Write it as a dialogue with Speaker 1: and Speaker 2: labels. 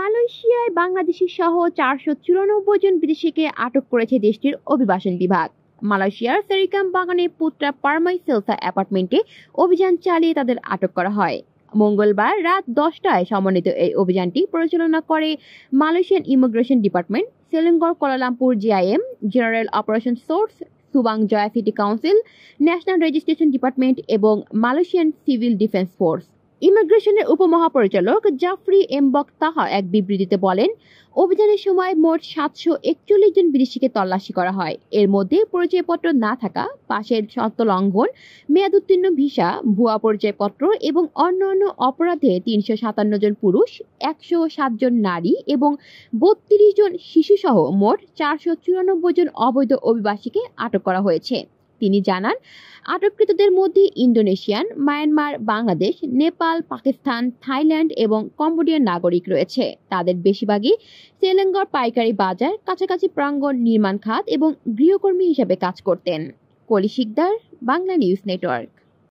Speaker 1: মালয়েশিয়ায় বাংলাদেশি সহ 494 জন বিদেশিকে আটক করেছে দেশটির অভিবাসন বিভাগ। মালয়েশিয়ার সেরিকাম বাগানে পুত্রা পারমাই সেলসা অ্যাপার্টমেন্টে অভিযান চালিয়ে তাদের আটক করা হয়। মঙ্গলবার রাত 10টায় সমন্বিত এই অভিযানটি পরিচালনা করে Malaysian immigration department, Selangor Kuala Lumpur GIM, general operation source, Subang Jaya city council, national registration department এবং মালয়েশিয়ান সিভিল ডিফেন্স ফোর্স। ইমিগ্রেশনের উপমহাপরিচালক জাফরি এমবক তাহা এক বিবৃতিতে বলেন, অভিযানের সময় মোট 741 জন বিদেশিকে তল্লাশি করা হয়। এর মধ্যে পরিচয়পত্র না থাকা, পাশের শর্ত লঙ্ঘন, মেয়াদোত্তীর্ণ ভিসা, ভুয়া পরিচয়পত্র এবং অন্যান্য অপরাধে 357 জন পুরুষ, 107 জন নারী এবং 32 জন শিশুসহ মোট 494 জন অবৈধ অভিবাসীকে আটক করা হয়েছে। তিনি জানান, আটককৃতদের মধ্যে Indonesian, Myanmar, Bangladesh, Nepal, Pakistan, Thailand এবং কম্বোডিয়ার নাগরিক রয়েছে। তাদের বেশিরভাগই সেলেঙ্গর পাইকারি বাজার, কাছাকাছি প্রাঙ্গণ, নির্মাণ খাত এবং গৃহকর্মী হিসেবে কাজ করতেন। কলি শিকদার, বাংলা নিউজ নেটওয়ার্ক।